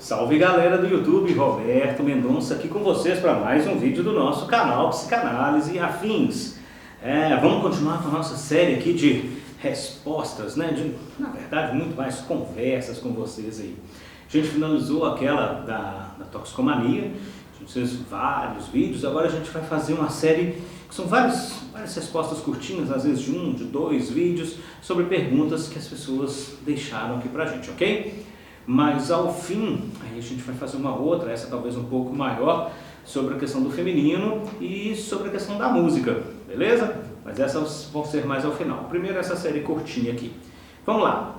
Salve galera do YouTube, Roberto Mendonça aqui com vocês para mais um vídeo do nosso canal Psicanálise e Afins. Vamos continuar com a nossa série aqui de respostas, na verdade muito mais conversas com vocês aí. A gente finalizou aquela da toxicomania, a gente fez vários vídeos, agora a gente vai fazer uma série que são várias respostas curtinhas, às vezes de 1, de 2 vídeos, sobre perguntas que as pessoas deixaram aqui pra gente, ok? Mas ao fim, aí a gente vai fazer uma outra, essa talvez um pouco maior, sobre a questão do feminino e sobre a questão da música, beleza? Mas essas vão ser mais ao final. Primeiro essa série curtinha aqui. Vamos lá.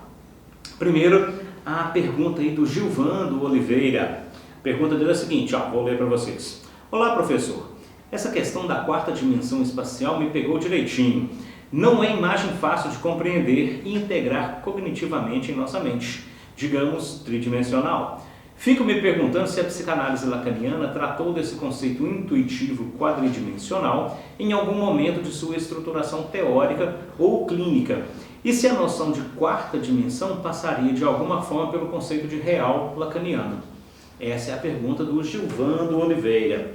Primeiro a pergunta aí do Gilvando Oliveira. A pergunta dele é a seguinte, vou ler para vocês. Olá professor, essa questão da quarta dimensão espacial me pegou direitinho. Não é imagem fácil de compreender e integrar cognitivamente em nossa mente, digamos, tridimensional. Fico me perguntando se a psicanálise lacaniana tratou desse conceito intuitivo quadridimensional em algum momento de sua estruturação teórica ou clínica, e se a noção de quarta dimensão passaria de alguma forma pelo conceito de real lacaniano. Essa é a pergunta do Gilvando Oliveira.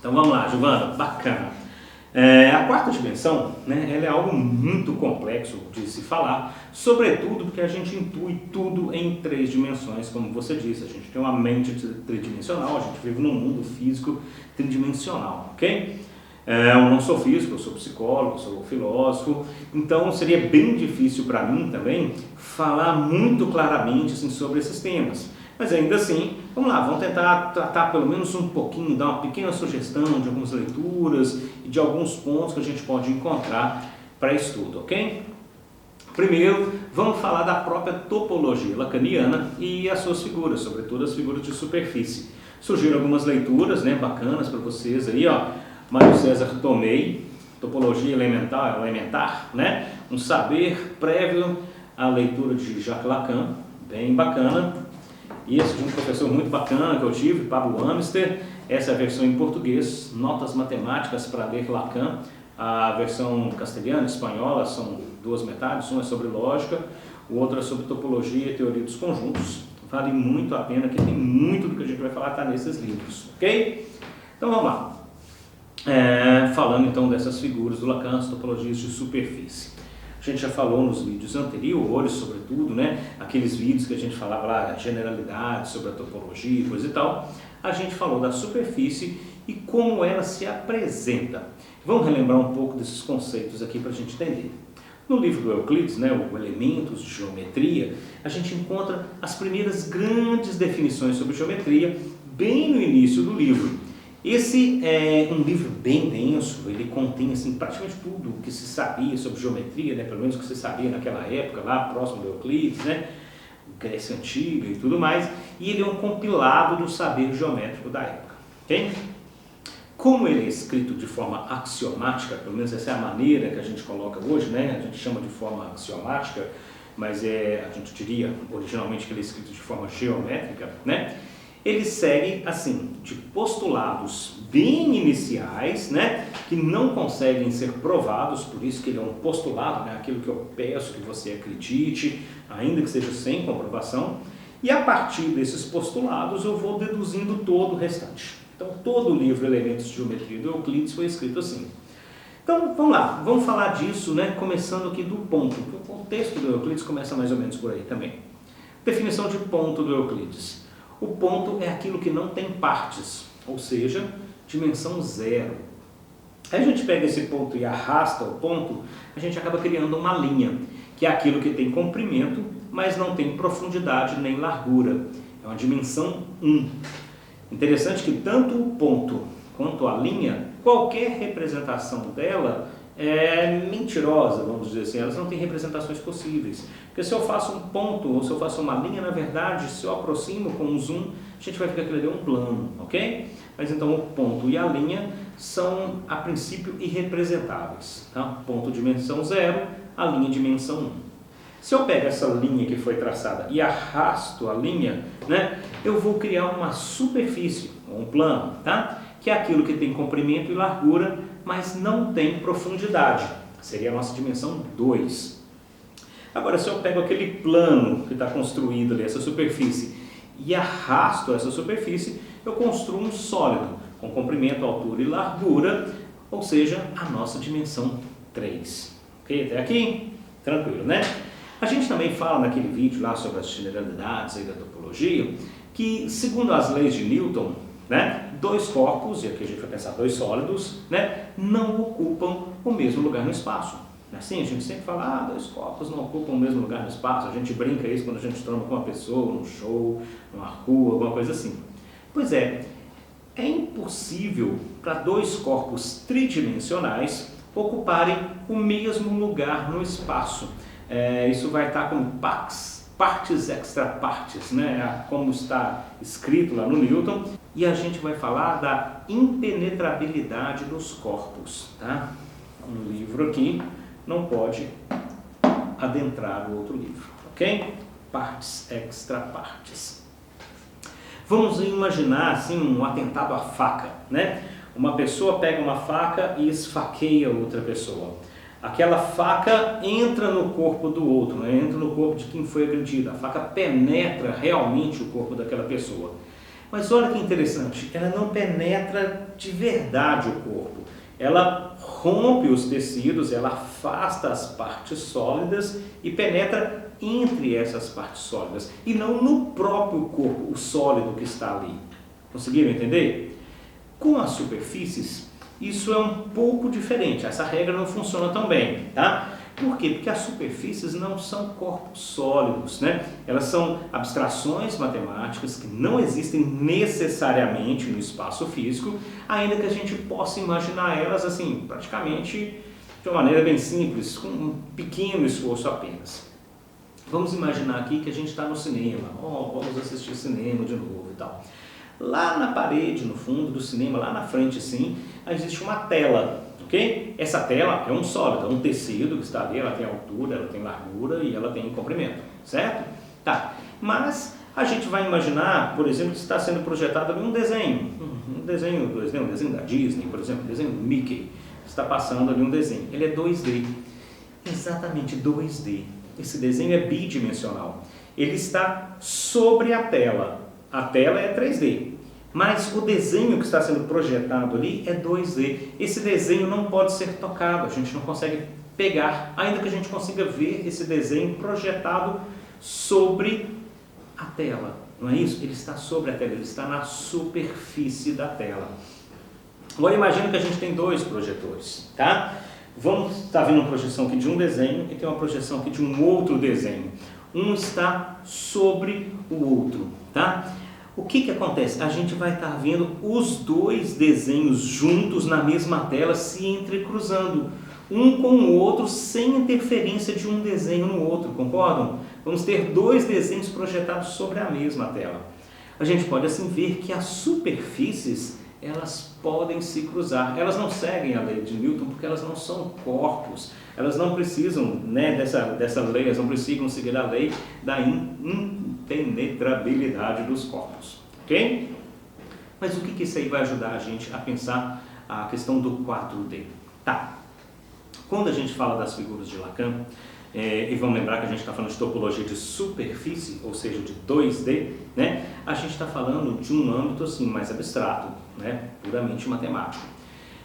Então vamos lá, Gilvando, bacana. A quarta dimensão, ela é algo muito complexo de se falar, sobretudo porque a gente intui tudo em 3 dimensões, como você disse. A gente tem uma mente tridimensional, a gente vive num mundo físico tridimensional, ok? Eu não sou físico, eu sou psicólogo, eu sou filósofo, então seria bem difícil para mim também falar muito claramente assim, sobre esses temas. Mas ainda assim, vamos lá, vamos tentar tratar pelo menos um pouquinho, dar uma pequena sugestão de algumas leituras e de alguns pontos que a gente pode encontrar para estudo, ok? Primeiro, vamos falar da própria topologia lacaniana e as suas figuras, sobretudo as figuras de superfície. Surgiram algumas leituras bacanas para vocês aí, Mário César Tomei, Topologia Elementar, um saber prévio à leitura de Jacques Lacan, bem bacana. E esse de um professor muito bacana que eu tive, Pablo Amster. Essa é a versão em português, Notas Matemáticas para ler Lacan. A versão castelhana e espanhola são 2 metades, uma é sobre lógica, o outro é sobre topologia e teoria dos conjuntos. Vale muito a pena, que tem muito do que a gente vai falar está nesses livros, ok? Então vamos lá. Falando então dessas figuras do Lacan, as topologias de superfície. A gente já falou nos vídeos anteriores, sobretudo, aqueles vídeos que a gente falava lá, generalidades sobre a topologia e coisa e tal. A gente falou da superfície e como ela se apresenta. Vamos relembrar um pouco desses conceitos aqui para a gente entender. No livro do Euclides, o Elementos de Geometria, a gente encontra as primeiras grandes definições sobre geometria bem no início do livro. Esse é um livro bem denso, ele contém praticamente tudo o que se sabia sobre geometria, pelo menos o que se sabia naquela época, lá próximo do Euclides, Grécia Antiga e tudo mais, e ele é um compilado do saber geométrico da época. Okay? Como ele é escrito de forma axiomática, pelo menos essa é a maneira que a gente coloca hoje, a gente chama de forma axiomática, mas a gente diria originalmente que ele é escrito de forma geométrica, ele segue assim, de postulados bem iniciais, que não conseguem ser provados, por isso que ele é um postulado, aquilo que eu peço que você acredite, ainda que seja sem comprovação, e a partir desses postulados eu vou deduzindo todo o restante. Então todo o livro Elementos de Geometria do Euclides foi escrito assim. Então vamos lá, vamos falar disso, começando aqui do ponto, porque o texto do Euclides começa mais ou menos por aí também. Definição de ponto do Euclides. O ponto é aquilo que não tem partes, ou seja, dimensão zero. Aí a gente pega esse ponto e arrasta o ponto, a gente acaba criando uma linha, que é aquilo que tem comprimento, mas não tem profundidade nem largura. É uma dimensão 1. Interessante que tanto o ponto quanto a linha, qualquer representação dela é mentirosa, vamos dizer assim, elas não têm representações possíveis. Porque se eu faço um ponto ou se eu faço uma linha, na verdade, se eu aproximo com um zoom, a gente vai ficar aquilo ali um plano, ok? Mas então o ponto e a linha são, a princípio, irrepresentáveis. Tá? Ponto dimensão 0, a linha dimensão 1. Se eu pego essa linha que foi traçada e arrasto a linha, eu vou criar uma superfície, um plano, tá? Que é aquilo que tem comprimento e largura, mas não tem profundidade. Seria a nossa dimensão 2. Agora, se eu pego aquele plano que está construído ali, essa superfície, e arrasto essa superfície, eu construo um sólido com comprimento, altura e largura, ou seja, a nossa dimensão 3. Ok? Até aqui? Tranquilo, né? A gente também fala naquele vídeo lá sobre as generalidades aí da topologia, que segundo as leis de Newton, né, dois corpos, e aqui a gente vai pensar dois sólidos, né, não ocupam o mesmo lugar no espaço. Assim, a gente sempre fala, dois corpos não ocupam o mesmo lugar no espaço, a gente brinca isso quando a gente tromba com uma pessoa, num show, numa rua, alguma coisa assim. Pois é impossível para dois corpos tridimensionais ocuparem o mesmo lugar no espaço. Isso vai estar como partes extra partes, né? Como está escrito lá no Newton. E a gente vai falar da impenetrabilidade dos corpos, tá? Um livro aqui não pode adentrar o outro livro, ok? Partes extra partes. Vamos imaginar assim um atentado à faca, né? Uma pessoa pega uma faca e esfaqueia outra pessoa. Aquela faca entra no corpo do outro, né? Entra no corpo de quem foi agredido. A faca penetra realmente o corpo daquela pessoa. Mas olha que interessante, ela não penetra de verdade o corpo. Ela rompe os tecidos, ela afasta as partes sólidas e penetra entre essas partes sólidas e não no próprio corpo, o sólido que está ali. Conseguiram entender? Com as superfícies, isso é um pouco diferente. Essa regra não funciona tão bem, tá? Por quê? Porque as superfícies não são corpos sólidos, né? Elas são abstrações matemáticas que não existem necessariamente no espaço físico, ainda que a gente possa imaginar elas assim, praticamente de uma maneira bem simples, com um pequeno esforço apenas. Vamos imaginar aqui que a gente está no cinema, vamos assistir cinema de novo e tal. Lá na parede, no fundo do cinema, lá na frente sim, existe uma tela, ok? Essa tela é um sólido, é um tecido que está ali, ela tem altura, ela tem largura e ela tem comprimento, certo? Tá, mas a gente vai imaginar, por exemplo, que está sendo projetado ali um desenho 2D, um desenho da Disney, por exemplo, um desenho do Mickey, está passando ali um desenho, ele é 2D, exatamente 2D, esse desenho é bidimensional, ele está sobre a tela é 3D, mas o desenho que está sendo projetado ali é 2D. Esse desenho não pode ser tocado, a gente não consegue pegar, ainda que a gente consiga ver esse desenho projetado sobre a tela, não é isso? Ele está sobre a tela, ele está na superfície da tela. Agora imagina que a gente tem dois projetores, tá? Vamos estar vendo uma projeção aqui de um desenho e tem uma projeção aqui de um outro desenho. Um está sobre o outro, tá? O que acontece? A gente vai estar vendo os dois desenhos juntos na mesma tela se entrecruzando, um com o outro sem interferência de um desenho no outro, concordam? Vamos ter dois desenhos projetados sobre a mesma tela. A gente pode assim ver que as superfícies, elas podem se cruzar. Elas não seguem a lei de Newton porque elas não são corpos. Elas não precisam, né, dessa lei, elas não precisam seguir a lei da impenetrabilidade dos corpos, ok? Mas o que isso aí vai ajudar a gente a pensar a questão do 4D? Tá, quando a gente fala das figuras de Lacan, e vamos lembrar que a gente está falando de topologia de superfície, ou seja, de 2D, né? A gente está falando de um âmbito assim, mais abstrato, né? Puramente matemático.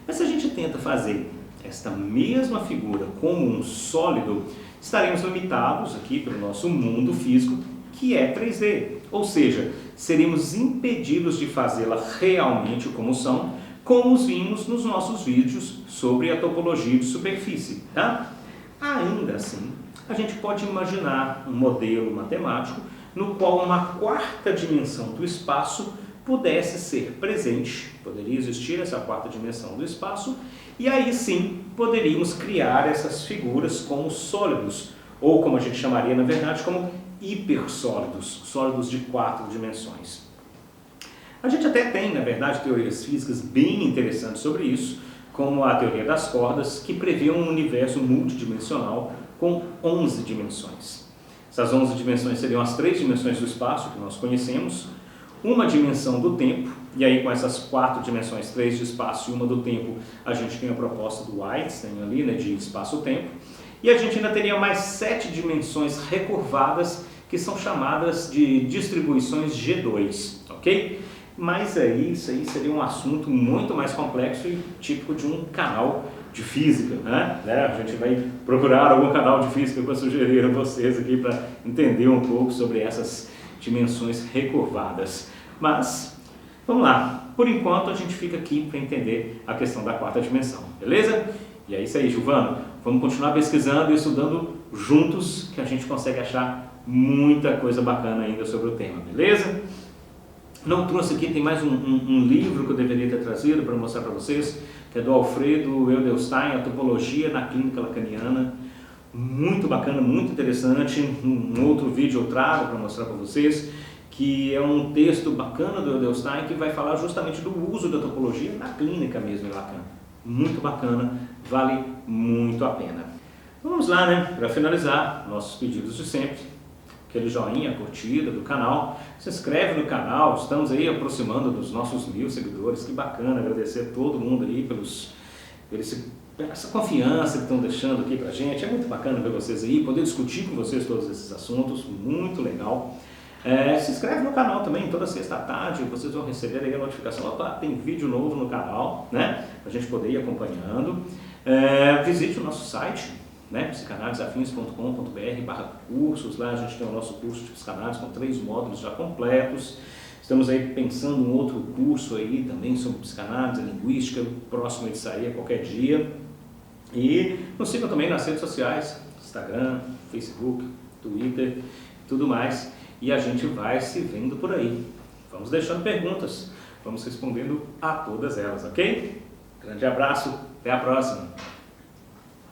Mas se a gente tenta fazer esta mesma figura como um sólido, estaremos limitados aqui pelo nosso mundo físico, que é 3D, ou seja, seremos impedidos de fazê-la realmente como são, como os vimos nos nossos vídeos sobre a topologia de superfície, tá? Ainda assim, a gente pode imaginar um modelo matemático no qual uma quarta dimensão do espaço pudesse ser presente, poderia existir essa quarta dimensão do espaço, e aí sim poderíamos criar essas figuras como sólidos, ou como a gente chamaria na verdade como hipersólidos, sólidos de 4 dimensões. A gente até tem, na verdade, teorias físicas bem interessantes sobre isso, como a teoria das cordas, que prevê um universo multidimensional com 11 dimensões. Essas 11 dimensões seriam as 3 dimensões do espaço que nós conhecemos, uma dimensão do tempo, e aí com essas 4 dimensões, 3 de espaço e uma do tempo, a gente tem a proposta do Einstein ali, né, de espaço-tempo, e a gente ainda teria mais 7 dimensões recurvadas, que são chamadas de distribuições G2, ok? Mas aí, isso aí seria um assunto muito mais complexo e típico de um canal de física, né? A gente vai procurar algum canal de física para sugerir a vocês aqui para entender um pouco sobre essas dimensões recurvadas. Mas, vamos lá. Por enquanto, a gente fica aqui para entender a questão da quarta dimensão, beleza? E é isso aí, Giovano. Vamos continuar pesquisando e estudando juntos, que a gente consegue achar muita coisa bacana ainda sobre o tema, beleza? Não trouxe aqui, tem mais um livro que eu deveria ter trazido para mostrar para vocês, que é do Alfredo Edelstein, A Topologia na Clínica Lacaniana. Muito bacana, muito interessante. Um outro vídeo eu trago para mostrar para vocês, que é um texto bacana do Edelstein que vai falar justamente do uso da topologia na clínica mesmo em Lacan. Muito bacana, vale muito a pena. Vamos lá, né? Para finalizar, nossos pedidos de sempre. Aquele joinha, curtida do canal, se inscreve no canal, estamos aí aproximando dos nossos 1000 seguidores, que bacana, agradecer a todo mundo aí essa confiança que estão deixando aqui pra gente, é muito bacana ver vocês aí, poder discutir com vocês todos esses assuntos, muito legal. Se inscreve no canal também, toda sexta à tarde vocês vão receber aí a notificação, opa, tem vídeo novo no canal, né, pra gente poder ir acompanhando. Visite o nosso site, né, psicanalisafins.com.br/cursos, lá a gente tem o nosso curso de psicanálise com 3 módulos já completos. Estamos aí pensando em outro curso aí também sobre psicanálise, linguística, próximo de sair a qualquer dia. E nos sigam também nas redes sociais, Instagram, Facebook, Twitter, tudo mais. E a gente vai se vendo por aí. Vamos deixando perguntas, vamos respondendo a todas elas, ok? Grande abraço, até a próxima!